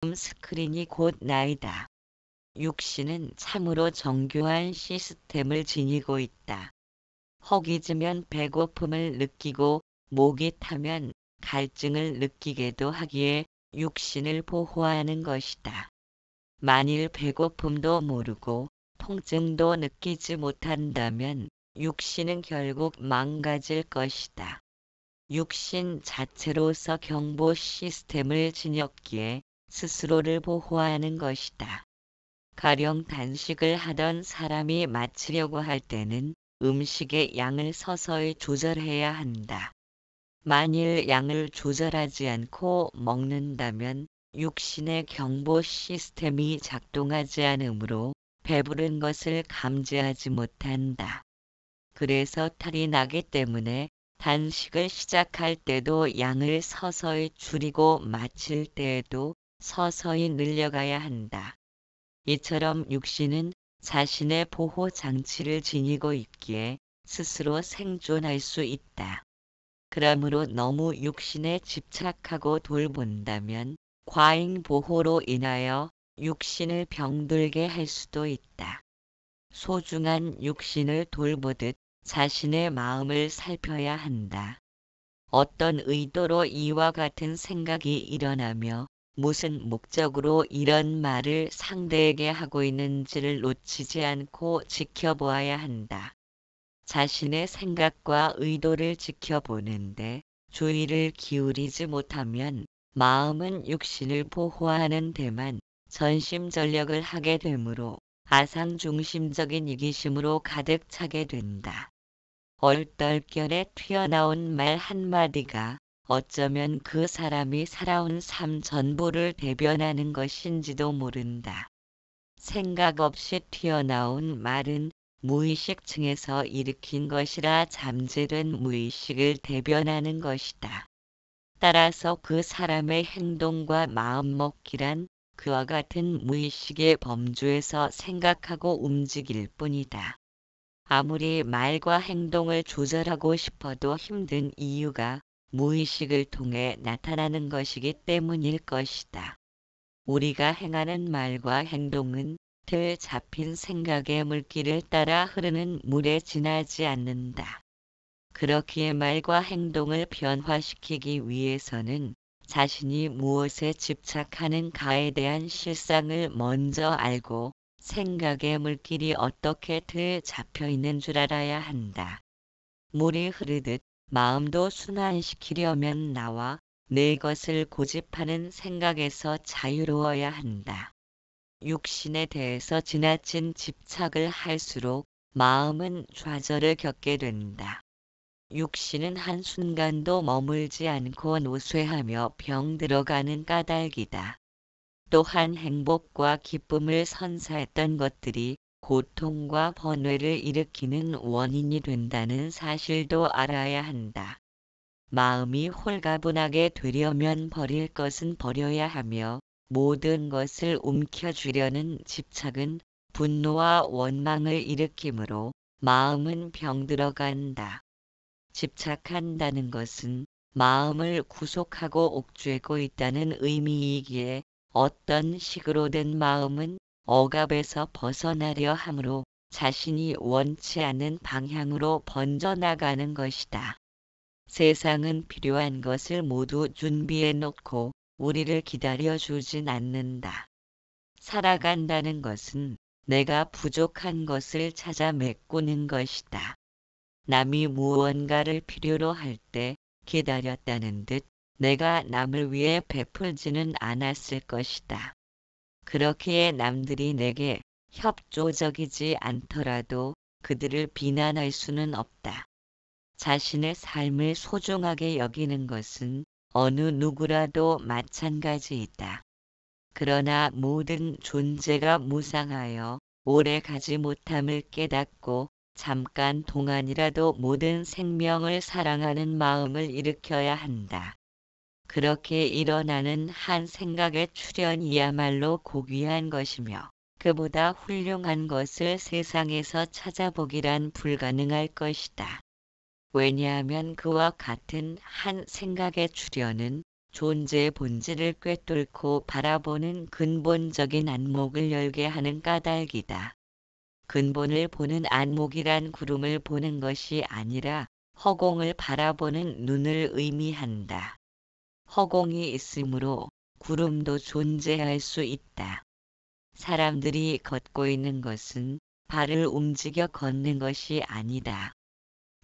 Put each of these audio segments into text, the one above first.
스크린이 곧 나이다. 육신은 참으로 정교한 시스템을 지니고 있다. 허기지면 배고픔을 느끼고 목이 타면 갈증을 느끼게도 하기에 육신을 보호하는 것이다. 만일 배고픔도 모르고 통증도 느끼지 못한다면 육신은 결국 망가질 것이다. 육신 자체로서 경보 시스템을 지녔기에 스스로를 보호하는 것이다. 가령 단식을 하던 사람이 마치려고 할 때는 음식의 양을 서서히 조절해야 한다. 만일 양을 조절하지 않고 먹는다면 육신의 경보 시스템이 작동하지 않으므로 배부른 것을 감지하지 못한다. 그래서 탈이 나기 때문에 단식을 시작할 때도 양을 서서히 줄이고 마칠 때에도 서서히 늘려가야 한다. 이처럼 육신은 자신의 보호 장치를 지니고 있기에 스스로 생존할 수 있다. 그러므로 너무 육신에 집착하고 돌본다면 과잉 보호로 인하여 육신을 병들게 할 수도 있다. 소중한 육신을 돌보듯 자신의 마음을 살펴야 한다. 어떤 의도로 이와 같은 생각이 일어나며 무슨 목적으로 이런 말을 상대에게 하고 있는지를 놓치지 않고 지켜보아야 한다. 자신의 생각과 의도를 지켜보는데 주의를 기울이지 못하면 마음은 육신을 보호하는 데만 전심전력을 하게 되므로 아상중심적인 이기심으로 가득 차게 된다. 얼떨결에 튀어나온 말 한마디가 어쩌면 그 사람이 살아온 삶 전부를 대변하는 것인지도 모른다. 생각 없이 튀어나온 말은 무의식층에서 일으킨 것이라 잠재된 무의식을 대변하는 것이다. 따라서 그 사람의 행동과 마음먹기란 그와 같은 무의식의 범주에서 생각하고 움직일 뿐이다. 아무리 말과 행동을 조절하고 싶어도 힘든 이유가 무의식을 통해 나타나는 것이기 때문일 것이다. 우리가 행하는 말과 행동은 틀 잡힌 생각의 물길을 따라 흐르는 물에 지나지 않는다. 그렇기에 말과 행동을 변화시키기 위해서는 자신이 무엇에 집착하는가에 대한 실상을 먼저 알고 생각의 물길이 어떻게 틀 잡혀 있는 줄 알아야 한다. 물이 흐르듯 마음도 순환시키려면 나와 내 것을 고집하는 생각에서 자유로워야 한다. 육신에 대해서 지나친 집착을 할수록 마음은 좌절을 겪게 된다. 육신은 한순간도 머물지 않고 노쇠하며 병들어가는 까닭이다. 또한 행복과 기쁨을 선사했던 것들이 고통과 번뇌를 일으키는 원인이 된다는 사실도 알아야 한다. 마음이 홀가분하게 되려면 버릴 것은 버려야 하며 모든 것을 움켜쥐려는 집착은 분노와 원망을 일으키므로 마음은 병들어간다. 집착한다는 것은 마음을 구속하고 옥죄고 있다는 의미이기에 어떤 식으로든 마음은 억압에서 벗어나려 하므로 자신이 원치 않는 방향으로 번져나가는 것이다. 세상은 필요한 것을 모두 준비해 놓고 우리를 기다려주진 않는다. 살아간다는 것은 내가 부족한 것을 찾아 메꾸는 것이다. 남이 무언가를 필요로 할 때 기다렸다는 듯 내가 남을 위해 베풀지는 않았을 것이다. 그렇기에 남들이 내게 협조적이지 않더라도 그들을 비난할 수는 없다. 자신의 삶을 소중하게 여기는 것은 어느 누구라도 마찬가지이다. 그러나 모든 존재가 무상하여 오래 가지 못함을 깨닫고 잠깐 동안이라도 모든 생명을 사랑하는 마음을 일으켜야 한다. 그렇게 일어나는 한 생각의 출현이야말로 고귀한 것이며 그보다 훌륭한 것을 세상에서 찾아보기란 불가능할 것이다. 왜냐하면 그와 같은 한 생각의 출현은 존재의 본질을 꿰뚫고 바라보는 근본적인 안목을 열게 하는 까닭이다. 근본을 보는 안목이란 구름을 보는 것이 아니라 허공을 바라보는 눈을 의미한다. 허공이 있으므로 구름도 존재할 수 있다. 사람들이 걷고 있는 것은 발을 움직여 걷는 것이 아니다.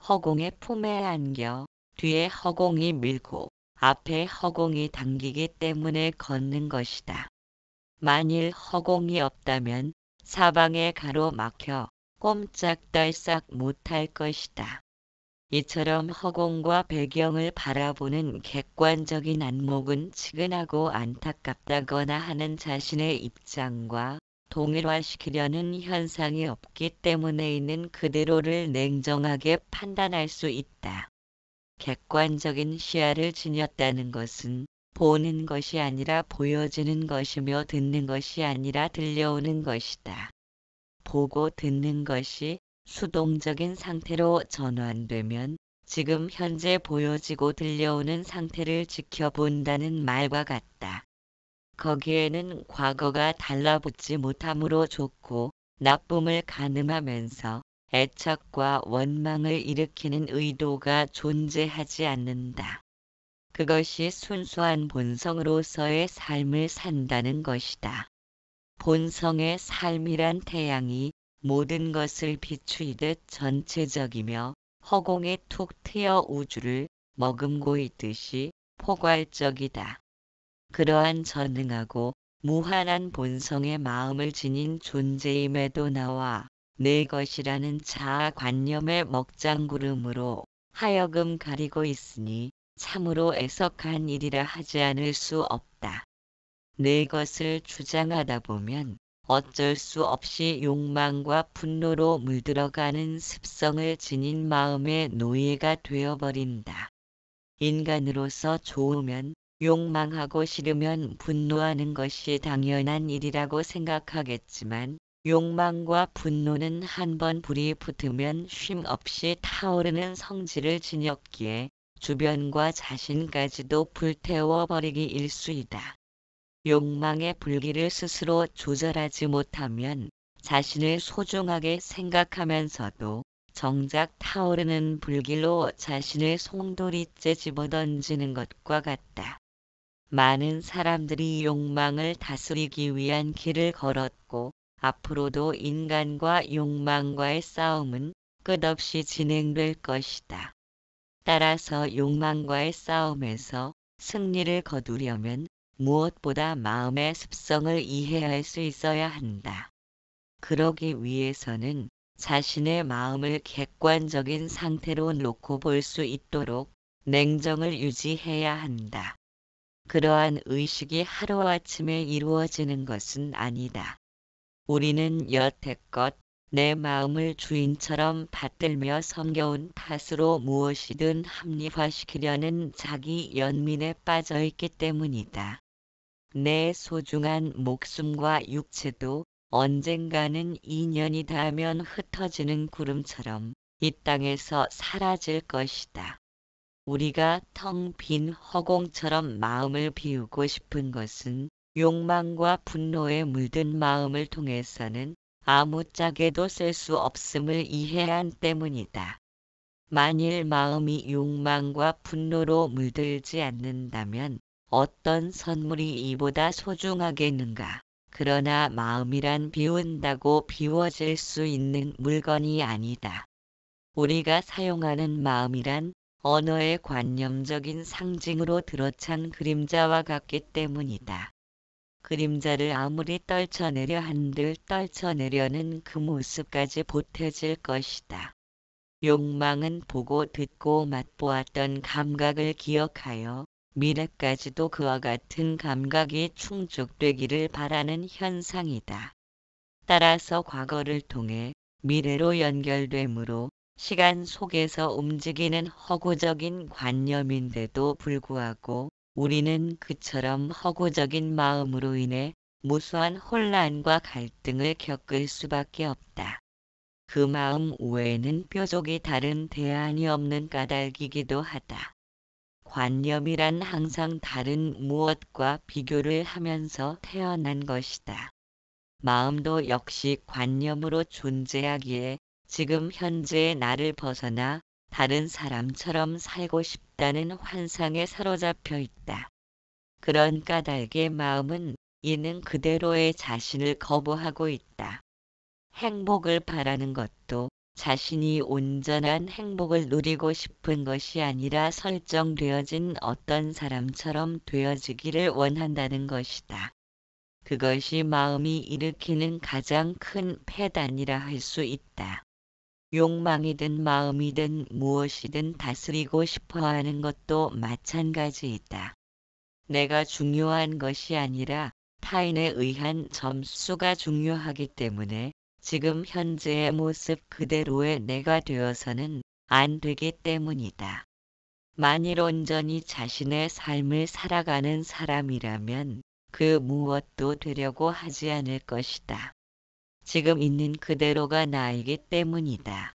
허공의 품에 안겨 뒤에 허공이 밀고 앞에 허공이 당기기 때문에 걷는 것이다. 만일 허공이 없다면 사방에 가로막혀 꼼짝달싹 못할 것이다. 이처럼 허공과 배경을 바라보는 객관적인 안목은 측은하고 안타깝다거나 하는 자신의 입장과 동일화시키려는 현상이 없기 때문에 있는 그대로를 냉정하게 판단할 수 있다. 객관적인 시야를 지녔다는 것은 보는 것이 아니라 보여지는 것이며 듣는 것이 아니라 들려오는 것이다. 보고 듣는 것이 수동적인 상태로 전환되면 지금 현재 보여지고 들려오는 상태를 지켜본다는 말과 같다. 거기에는 과거가 달라붙지 못함으로 좋고 나쁨을 가늠하면서 애착과 원망을 일으키는 의도가 존재하지 않는다. 그것이 순수한 본성으로서의 삶을 산다는 것이다. 본성의 삶이란 태양이 모든 것을 비추이듯 전체적이며 허공에 툭 트여 우주를 머금고 있듯이 포괄적이다. 그러한 전능하고 무한한 본성의 마음을 지닌 존재임에도 나와 내 것이라는 자아관념의 먹장구름으로 하여금 가리고 있으니 참으로 애석한 일이라 하지 않을 수 없다. 내 것을 주장하다 보면 어쩔 수 없이 욕망과 분노로 물들어가는 습성을 지닌 마음의 노예가 되어버린다. 인간으로서 좋으면 욕망하고 싫으면 분노하는 것이 당연한 일이라고 생각하겠지만 욕망과 분노는 한번 불이 붙으면 쉼 없이 타오르는 성질을 지녔기에 주변과 자신까지도 불태워버리기 일쑤이다. 욕망의 불길을 스스로 조절하지 못하면 자신을 소중하게 생각하면서도 정작 타오르는 불길로 자신을 송두리째 집어던지는 것과 같다. 많은 사람들이 욕망을 다스리기 위한 길을 걸었고 앞으로도 인간과 욕망과의 싸움은 끝없이 진행될 것이다. 따라서 욕망과의 싸움에서 승리를 거두려면 무엇보다 마음의 습성을 이해할 수 있어야 한다. 그러기 위해서는 자신의 마음을 객관적인 상태로 놓고 볼 수 있도록 냉정을 유지해야 한다. 그러한 의식이 하루아침에 이루어지는 것은 아니다. 우리는 여태껏 내 마음을 주인처럼 받들며 섬겨온 탓으로 무엇이든 합리화시키려는 자기 연민에 빠져있기 때문이다. 내 소중한 목숨과 육체도 언젠가는 인연이 닿으면 흩어지는 구름처럼 이 땅에서 사라질 것이다. 우리가 텅 빈 허공처럼 마음을 비우고 싶은 것은 욕망과 분노에 물든 마음을 통해서는 아무짝에도 쓸 수 없음을 이해한 때문이다. 만일 마음이 욕망과 분노로 물들지 않는다면 어떤 선물이 이보다 소중하겠는가. 그러나 마음이란 비운다고 비워질 수 있는 물건이 아니다. 우리가 사용하는 마음이란 언어의 관념적인 상징으로 들어찬 그림자와 같기 때문이다. 그림자를 아무리 떨쳐내려 한들 떨쳐내려는 그 모습까지 보태질 것이다. 욕망은 보고 듣고 맛보았던 감각을 기억하여 미래까지도 그와 같은 감각이 충족되기를 바라는 현상이다. 따라서 과거를 통해 미래로 연결되므로 시간 속에서 움직이는 허구적인 관념인데도 불구하고 우리는 그처럼 허구적인 마음으로 인해 무수한 혼란과 갈등을 겪을 수밖에 없다. 그 마음 외에는 뾰족이 다른 대안이 없는 까닭이기도 하다. 관념이란 항상 다른 무엇과 비교를 하면서 태어난 것이다. 마음도 역시 관념으로 존재하기에 지금 현재의 나를 벗어나 다른 사람처럼 살고 싶다는 환상에 사로잡혀 있다. 그런 까닭에 마음은 있는 그대로의 자신을 거부하고 있다. 행복을 바라는 것도 자신이 온전한 행복을 누리고 싶은 것이 아니라 설정되어진 어떤 사람처럼 되어지기를 원한다는 것이다. 그것이 마음이 일으키는 가장 큰 폐단이라 할 수 있다. 욕망이든 마음이든 무엇이든 다스리고 싶어 하는 것도 마찬가지이다. 내가 중요한 것이 아니라 타인에 의한 점수가 중요하기 때문에 지금 현재의 모습 그대로의 내가 되어서는 안 되기 때문이다. 만일 온전히 자신의 삶을 살아가는 사람이라면 그 무엇도 되려고 하지 않을 것이다. 지금 있는 그대로가 나이기 때문이다.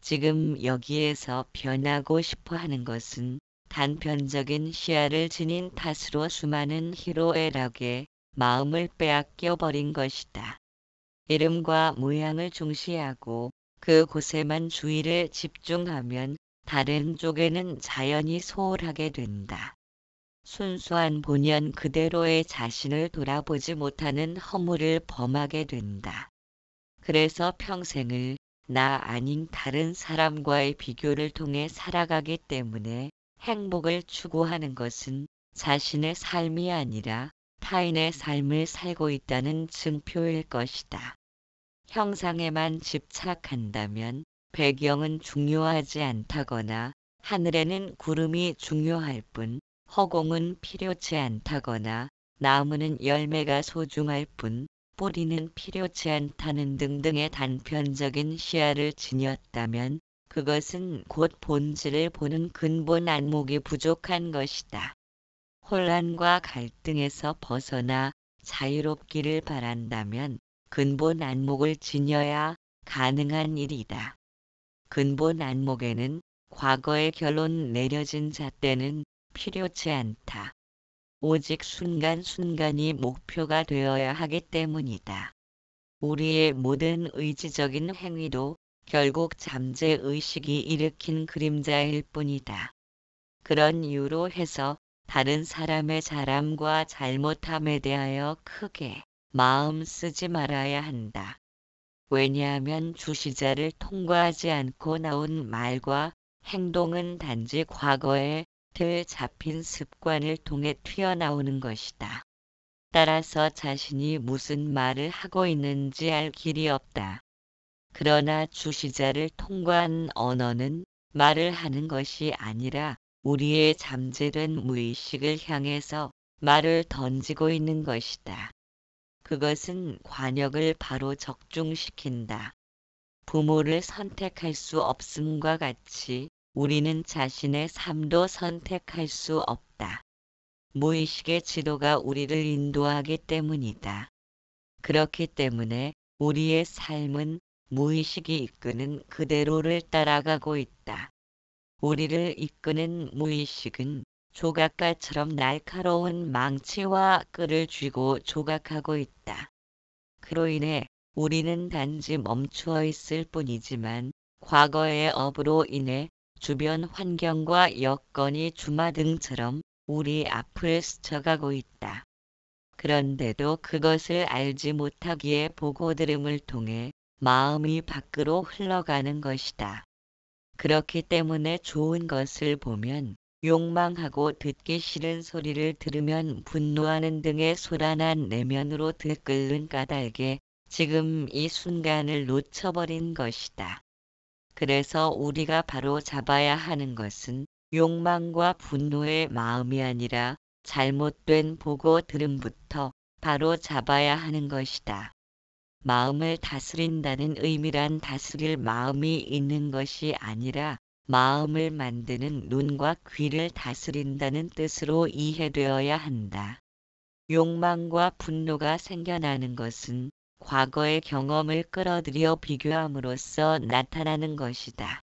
지금 여기에서 변하고 싶어 하는 것은 단편적인 시야를 지닌 탓으로 수많은 희로애락에 마음을 빼앗겨 버린 것이다. 이름과 모양을 중시하고 그곳에만 주의를 집중하면 다른 쪽에는 자연히 소홀하게 된다. 순수한 본연 그대로의 자신을 돌아보지 못하는 허물을 범하게 된다. 그래서 평생을 나 아닌 다른 사람과의 비교를 통해 살아가기 때문에 행복을 추구하는 것은 자신의 삶이 아니라 타인의 삶을 살고 있다는 증표일 것이다. 형상에만 집착한다면 배경은 중요하지 않다거나 하늘에는 구름이 중요할 뿐 허공은 필요치 않다거나 나무는 열매가 소중할 뿐 뿌리는 필요치 않다는 등등의 단편적인 시야를 지녔다면 그것은 곧 본질을 보는 근본 안목이 부족한 것이다. 혼란과 갈등에서 벗어나 자유롭기를 바란다면 근본 안목을 지녀야 가능한 일이다. 근본 안목에는 과거의 결론 내려진 잣대는 필요치 않다. 오직 순간순간이 목표가 되어야 하기 때문이다. 우리의 모든 의지적인 행위도 결국 잠재의식이 일으킨 그림자일 뿐이다. 그런 이유로 해서 다른 사람의 잘함과 잘못함에 대하여 크게 마음 쓰지 말아야 한다. 왜냐하면 주시자를 통과하지 않고 나온 말과 행동은 단지 과거에 틀 잡힌 습관을 통해 튀어나오는 것이다. 따라서 자신이 무슨 말을 하고 있는지 알 길이 없다. 그러나 주시자를 통과한 언어는 말을 하는 것이 아니라 우리의 잠재된 무의식을 향해서 말을 던지고 있는 것이다. 그것은 관역을 바로 적중시킨다. 부모를 선택할 수 없음과 같이 우리는 자신의 삶도 선택할 수 없다. 무의식의 지도가 우리를 인도하기 때문이다. 그렇기 때문에 우리의 삶은 무의식이 이끄는 그대로를 따라가고 있다. 우리를 이끄는 무의식은 조각가처럼 날카로운 망치와 끈을 쥐고 조각하고 있다. 그로 인해 우리는 단지 멈추어 있을 뿐이지만 과거의 업으로 인해 주변 환경과 여건이 주마등처럼 우리 앞을 스쳐가고 있다. 그런데도 그것을 알지 못하기에 보고 들음을 통해 마음이 밖으로 흘러가는 것이다. 그렇기 때문에 좋은 것을 보면 욕망하고 듣기 싫은 소리를 들으면 분노하는 등의 소란한 내면으로 들끓는 까닭에 지금 이 순간을 놓쳐버린 것이다. 그래서 우리가 바로 잡아야 하는 것은 욕망과 분노의 마음이 아니라 잘못된 보고 들음부터 바로 잡아야 하는 것이다. 마음을 다스린다는 의미란 다스릴 마음이 있는 것이 아니라 마음을 만드는 눈과 귀를 다스린다는 뜻으로 이해되어야 한다. 욕망과 분노가 생겨나는 것은 과거의 경험을 끌어들여 비교함으로써 나타나는 것이다.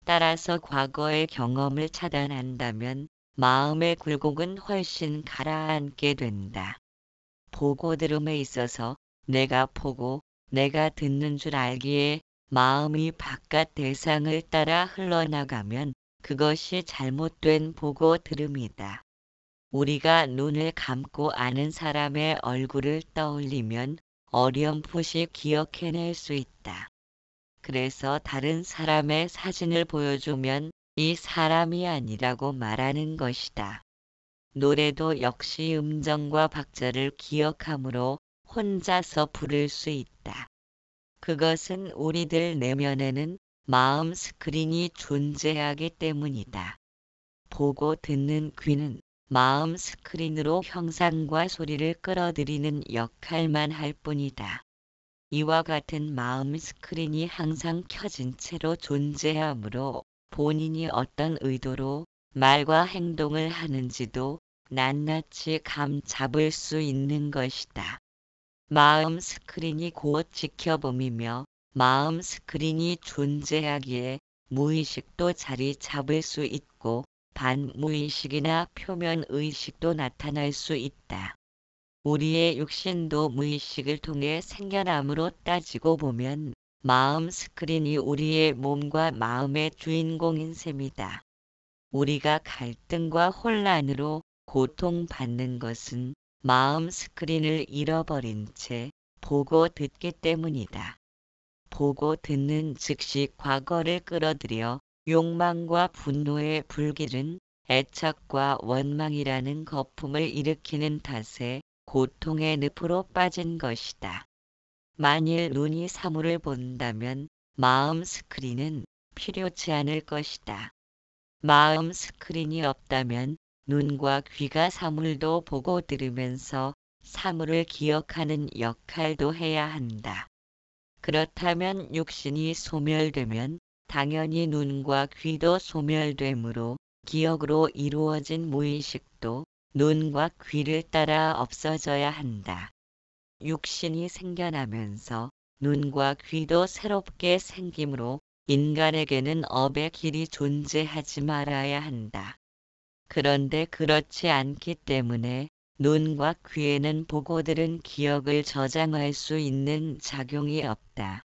따라서 과거의 경험을 차단한다면 마음의 굴곡은 훨씬 가라앉게 된다. 보고 들음에 있어서 내가 보고 내가 듣는 줄 알기에 마음이 바깥 대상을 따라 흘러나가면 그것이 잘못된 보고 들음이다. 우리가 눈을 감고 아는 사람의 얼굴을 떠올리면 어렴풋이 기억해낼 수 있다. 그래서 다른 사람의 사진을 보여주면 이 사람이 아니라고 말하는 것이다. 노래도 역시 음정과 박자를 기억하므로 혼자서 부를 수 있다. 그것은 우리들 내면에는 마음 스크린이 존재하기 때문이다. 보고 듣는 귀는 마음 스크린으로 형상과 소리를 끌어들이는 역할만 할 뿐이다. 이와 같은 마음 스크린이 항상 켜진 채로 존재하므로 본인이 어떤 의도로 말과 행동을 하는지도 낱낱이 감 잡을 수 있는 것이다. 마음 스크린이 곧 지켜봄이며 마음 스크린이 존재하기에 무의식도 자리 잡을 수 있고 반무의식이나 표면의식도 나타날 수 있다. 우리의 육신도 무의식을 통해 생겨남으로 따지고 보면 마음 스크린이 우리의 몸과 마음의 주인공인 셈이다. 우리가 갈등과 혼란으로 고통받는 것은 마음 스크린을 잃어버린 채 보고 듣기 때문이다. 보고 듣는 즉시 과거를 끌어들여 욕망과 분노의 불길은 애착과 원망이라는 거품을 일으키는 탓에 고통의 늪으로 빠진 것이다. 만일 눈이 사물을 본다면 마음 스크린은 필요치 않을 것이다. 마음 스크린이 없다면 눈과 귀가 사물도 보고 들으면서 사물을 기억하는 역할도 해야 한다. 그렇다면 육신이 소멸되면 당연히 눈과 귀도 소멸되므로 기억으로 이루어진 무의식도 눈과 귀를 따라 없어져야 한다. 육신이 생겨나면서 눈과 귀도 새롭게 생기므로 인간에게는 업의 길이 존재하지 말아야 한다. 그런데 그렇지 않기 때문에 눈과 귀에는 보고 들은 기억을 저장할 수 있는 작용이 없다.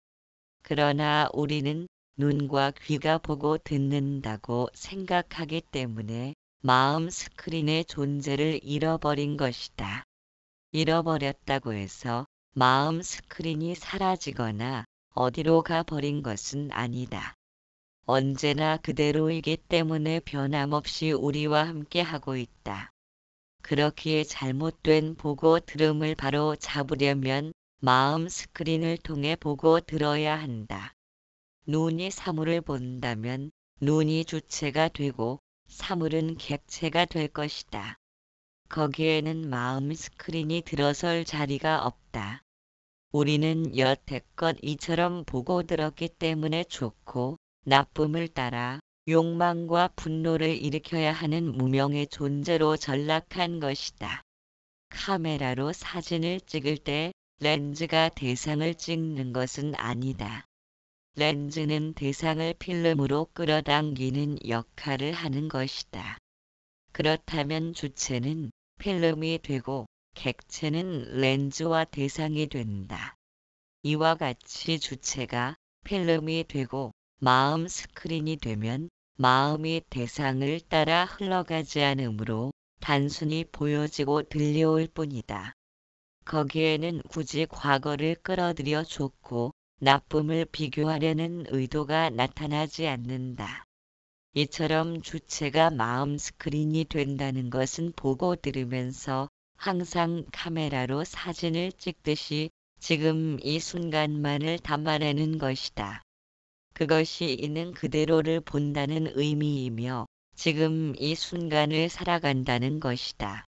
그러나 우리는 눈과 귀가 보고 듣는다고 생각하기 때문에 마음 스크린의 존재를 잃어버린 것이다. 잃어버렸다고 해서 마음 스크린이 사라지거나 어디로 가버린 것은 아니다. 언제나 그대로이기 때문에 변함없이 우리와 함께 하고 있다. 그렇기에 잘못된 보고 들음을 바로 잡으려면 마음 스크린을 통해 보고 들어야 한다. 눈이 사물을 본다면 눈이 주체가 되고 사물은 객체가 될 것이다. 거기에는 마음 스크린이 들어설 자리가 없다. 우리는 여태껏 이처럼 보고 들었기 때문에 좋고 나쁨을 따라 욕망과 분노를 일으켜야 하는 무명의 존재로 전락한 것이다. 카메라로 사진을 찍을 때 렌즈가 대상을 찍는 것은 아니다. 렌즈는 대상을 필름으로 끌어당기는 역할을 하는 것이다. 그렇다면 주체는 필름이 되고 객체는 렌즈와 대상이 된다. 이와 같이 주체가 필름이 되고 마음 스크린이 되면 마음이 대상을 따라 흘러가지 않으므로 단순히 보여지고 들려올 뿐이다. 거기에는 굳이 과거를 끌어들여 좋고 나쁨을 비교하려는 의도가 나타나지 않는다. 이처럼 주체가 마음 스크린이 된다는 것은 보고 들으면서 항상 카메라로 사진을 찍듯이 지금 이 순간만을 담아내는 것이다. 그것이 있는 그대로를 본다는 의미이며 지금 이 순간을 살아간다는 것이다.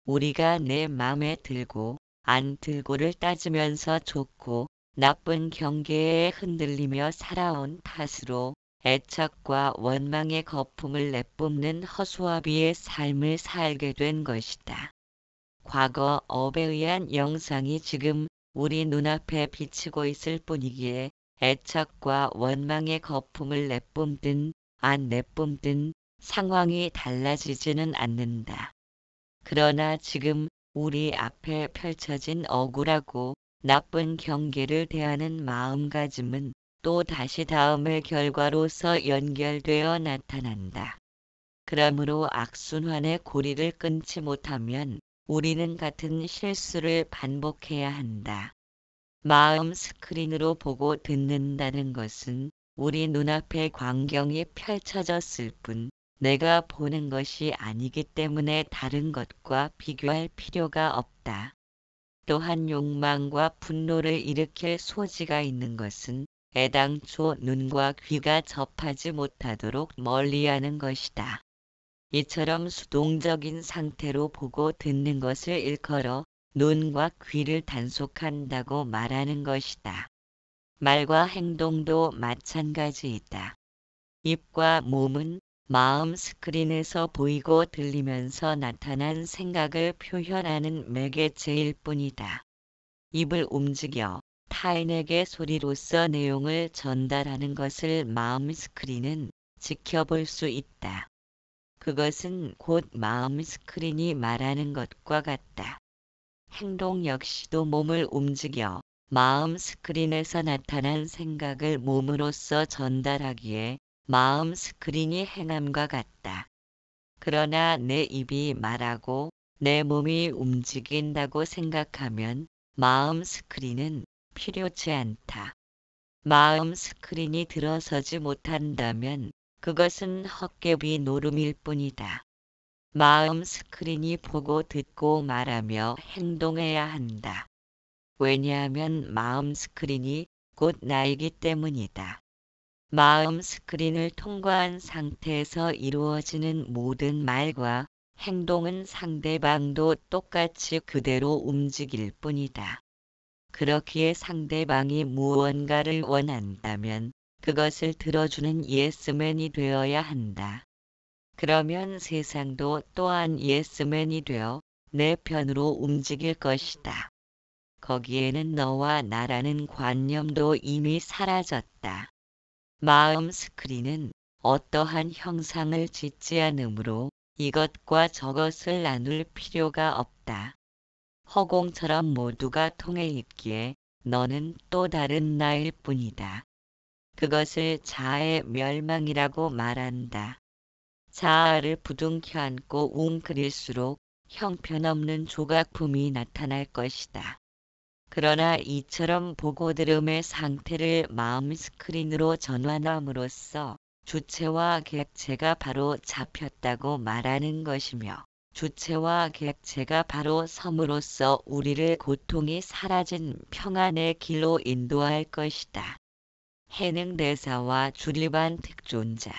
우리가 내 맘에 들고 안 들고를 따지면서 좋고 나쁜 경계에 흔들리며 살아온 탓으로 애착과 원망의 거품을 내뿜는 허수아비의 삶을 살게 된 것이다. 과거 업에 의한 영상이 지금 우리 눈앞에 비치고 있을 뿐이기에 애착과 원망의 거품을 내뿜든 안 내뿜든 상황이 달라지지는 않는다. 그러나 지금 우리 앞에 펼쳐진 억울하고 나쁜 경계를 대하는 마음가짐은 또 다시 다음의 결과로서 연결되어 나타난다. 그러므로 악순환의 고리를 끊지 못하면 우리는 같은 실수를 반복해야 한다. 마음 스크린으로 보고 듣는다는 것은 우리 눈앞에 광경이 펼쳐졌을 뿐 내가 보는 것이 아니기 때문에 다른 것과 비교할 필요가 없다. 또한 욕망과 분노를 일으킬 소지가 있는 것은 애당초 눈과 귀가 접하지 못하도록 멀리하는 것이다. 이처럼 수동적인 상태로 보고 듣는 것을 일컬어 눈과 귀를 단속한다고 말하는 것이다. 말과 행동도 마찬가지이다. 입과 몸은 마음 스크린에서 보이고 들리면서 나타난 생각을 표현하는 매개체일 뿐이다. 입을 움직여 타인에게 소리로서 내용을 전달하는 것을 마음 스크린은 지켜볼 수 있다. 그것은 곧 마음 스크린이 말하는 것과 같다. 행동 역시도 몸을 움직여 마음 스크린에서 나타난 생각을 몸으로써 전달하기에 마음 스크린이 행함과 같다. 그러나 내 입이 말하고 내 몸이 움직인다고 생각하면 마음 스크린은 필요치 않다. 마음 스크린이 들어서지 못한다면 그것은 헛개비 노름일 뿐이다. 마음 스크린이 보고 듣고 말하며 행동해야 한다. 왜냐하면 마음 스크린이 곧 나이기 때문이다. 마음 스크린을 통과한 상태에서 이루어지는 모든 말과 행동은 상대방도 똑같이 그대로 움직일 뿐이다. 그렇기에 상대방이 무언가를 원한다면 그것을 들어주는 예스맨이 되어야 한다. 그러면 세상도 또한 예스맨이 되어 내 편으로 움직일 것이다. 거기에는 너와 나라는 관념도 이미 사라졌다. 마음 스크린은 어떠한 형상을 짓지 않으므로 이것과 저것을 나눌 필요가 없다. 허공처럼 모두가 통해 있기에 너는 또 다른 나일 뿐이다. 그것을 자아의 멸망이라고 말한다. 자아를 부둥켜 안고 웅크릴수록 형편없는 조각품이 나타날 것이다. 그러나 이처럼 보고 들음의 상태를 마음 스크린으로 전환함으로써 주체와 객체가 바로 잡혔다고 말하는 것이며 주체와 객체가 바로 섬으로써 우리를 고통이 사라진 평안의 길로 인도할 것이다. 해능대사와 주리반 특존자.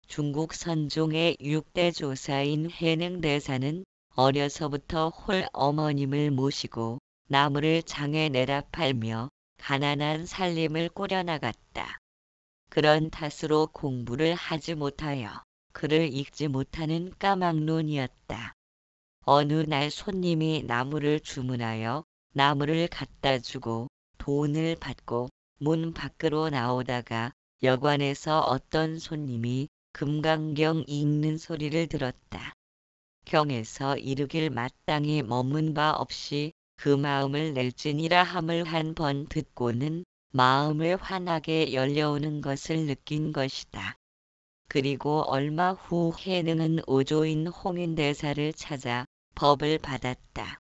중국 선종의 6대 조사인 해능대사는 어려서부터 홀 어머님을 모시고 나무를 장에 내다 팔며 가난한 살림을 꾸려나갔다. 그런 탓으로 공부를 하지 못하여 글을 읽지 못하는 까막눈이었다. 어느 날 손님이 나무를 주문하여 나무를 갖다 주고 돈을 받고 문 밖으로 나오다가 여관에서 어떤 손님이 금강경 읽는 소리를 들었다. 경에서 이르길 마땅히 머문 바 없이 그 마음을 낼지니라 함을 한 번 듣고는 마음을 환하게 열려오는 것을 느낀 것이다. 그리고 얼마 후 해능은 오조인 홍인대사를 찾아 법을 받았다.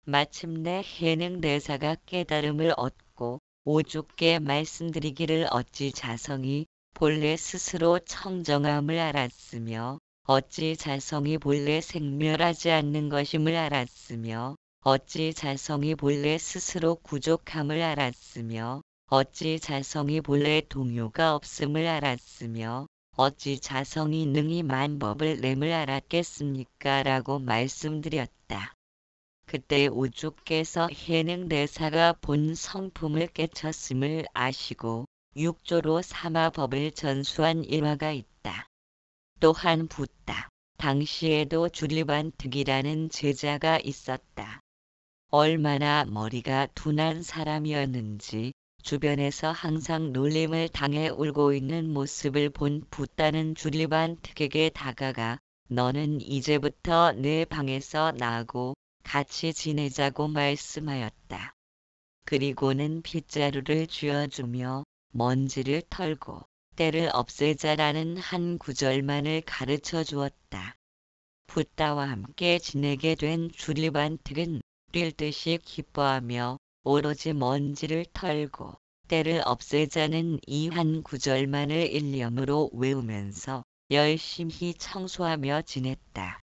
마침내 해능대사가 깨달음을 얻고 오죽게 말씀드리기를 어찌 자성이 본래 스스로 청정함을 알았으며 어찌 자성이 본래 생멸하지 않는 것임을 알았으며 어찌 자성이 본래 스스로 구족함을 알았으며 어찌 자성이 본래 동요가 없음을 알았으며 어찌 자성이 능히 만법을 냄을 알았겠습니까? 라고 말씀드렸다. 그때 오죽께서 해능대사가 본 성품을 깨쳤음을 아시고 육조로 삼아 법을 전수한 일화가 있다. 또한 붓다. 당시에도 주리반특이라는 제자가 있었다. 얼마나 머리가 둔한 사람이었는지 주변에서 항상 놀림을 당해 울고 있는 모습을 본 붓다는 줄리반 특에게 다가가 너는 이제부터 내 방에서 나하고 같이 지내자고 말씀하였다. 그리고는 빗자루를 쥐어주며 먼지를 털고 때를 없애자라는 한 구절만을 가르쳐 주었다. 붓다와 함께 지내게 된 줄리반특은 뛸 듯이 기뻐하며 오로지 먼지를 털고 때를 없애자는 이 한 구절만을 일념으로 외우면서 열심히 청소하며 지냈다.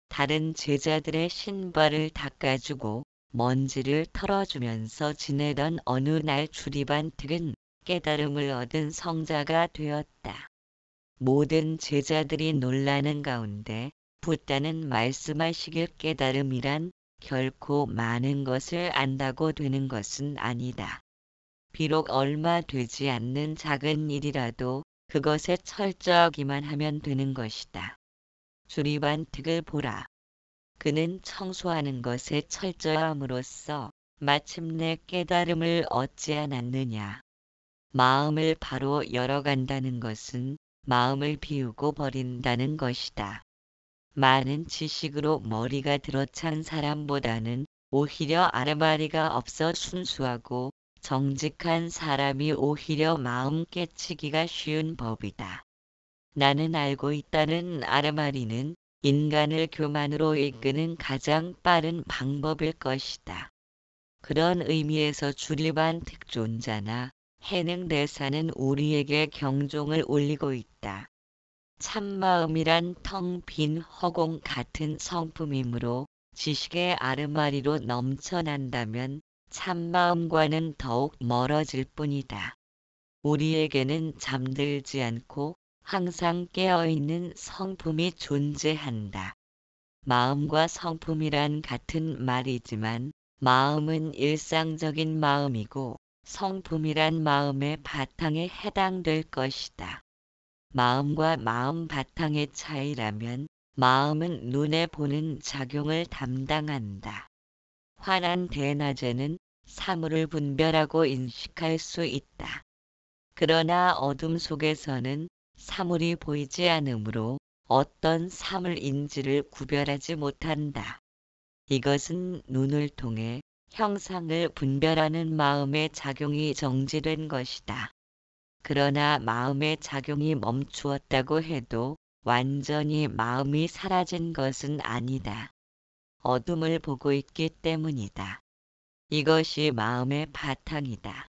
다른 제자들의 신발을 닦아주고 먼지를 털어주면서 지내던 어느 날 줄리반특은 깨달음을 얻은 성자가 되었다. 모든 제자들이 놀라는 가운데 붓다는 말씀하시길 깨달음이란 결코 많은 것을 안다고 되는 것은 아니다. 비록 얼마 되지 않는 작은 일이라도 그것에 철저하기만 하면 되는 것이다. 줄리반특을 보라. 그는 청소하는 것에 철저함으로써 마침내 깨달음을 얻지 않았느냐. 마음을 바로 열어간다는 것은 마음을 비우고 버린다는 것이다. 많은 지식으로 머리가 들어찬 사람보다는 오히려 아르마리가 없어 순수하고 정직한 사람이 오히려 마음 깨치기가 쉬운 법이다. 나는 알고 있다는 아르마리는 인간을 교만으로 이끄는 가장 빠른 방법일 것이다. 그런 의미에서 줄리반 특존자나 해능대사는 우리에게 경종을 울리고 있다. 참마음이란 텅 빈 허공 같은 성품이므로 지식의 아르마리로 넘쳐난다면 참마음과는 더욱 멀어질 뿐이다. 우리에게는 잠들지 않고 항상 깨어있는 성품이 존재한다. 마음과 성품이란 같은 말이지만 마음은 일상적인 마음이고 성품이란 마음의 바탕에 해당될 것이다. 마음과 마음 바탕의 차이라면 마음은 눈에 보는 작용을 담당한다. 환한 대낮에는 사물을 분별하고 인식할 수 있다. 그러나 어둠 속에서는 사물이 보이지 않으므로 어떤 사물인지를 구별하지 못한다. 이것은 눈을 통해 형상을 분별하는 마음의 작용이 정지된 것이다. 그러나 마음의 작용이 멈추었다고 해도 완전히 마음이 사라진 것은 아니다. 어둠을 보고 있기 때문이다. 이것이 마음의 바탕이다.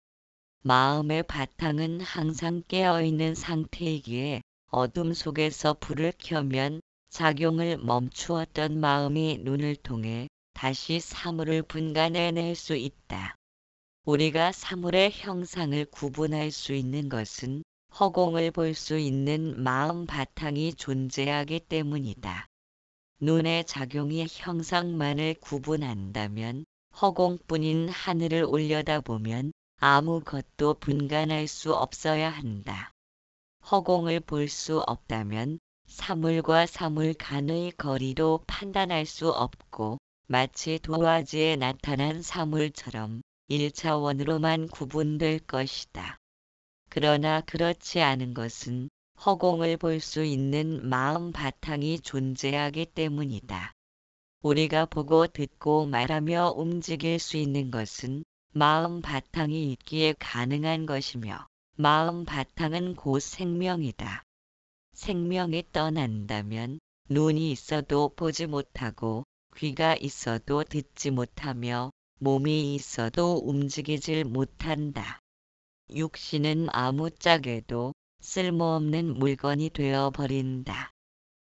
마음의 바탕은 항상 깨어있는 상태이기에 어둠 속에서 불을 켜면 작용을 멈추었던 마음이 눈을 통해 다시 사물을 분간해낼 수 있다. 우리가 사물의 형상을 구분할 수 있는 것은 허공을 볼 수 있는 마음 바탕이 존재하기 때문이다. 눈의 작용이 형상만을 구분한다면 허공뿐인 하늘을 올려다보면 아무것도 분간할 수 없어야 한다. 허공을 볼 수 없다면 사물과 사물 간의 거리도 판단할 수 없고 마치 도화지에 나타난 사물처럼 1차원으로만 구분될 것이다. 그러나 그렇지 않은 것은 허공을 볼 수 있는 마음 바탕이 존재하기 때문이다. 우리가 보고 듣고 말하며 움직일 수 있는 것은 마음 바탕이 있기에 가능한 것이며 마음 바탕은 곧 생명이다. 생명이 떠난다면 눈이 있어도 보지 못하고 귀가 있어도 듣지 못하며 몸이 있어도 움직이질 못한다. 육신은 아무짝에도 쓸모없는 물건이 되어버린다.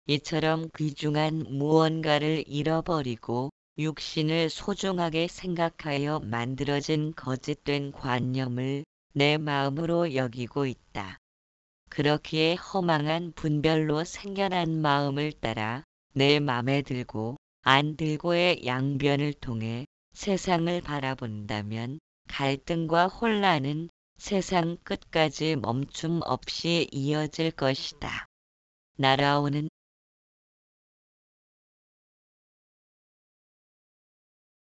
이처럼 귀중한 무언가를 잃어버리고 육신을 소중하게 생각하여 만들어진 거짓된 관념을 내 마음으로 여기고 있다. 그렇기에 허망한 분별로 생겨난 마음을 따라 내 맘에 들고 안 들고의 양변을 통해 세상을 바라본다면 갈등과 혼란은 세상 끝까지 멈춤 없이 이어질 것이다. 날아오는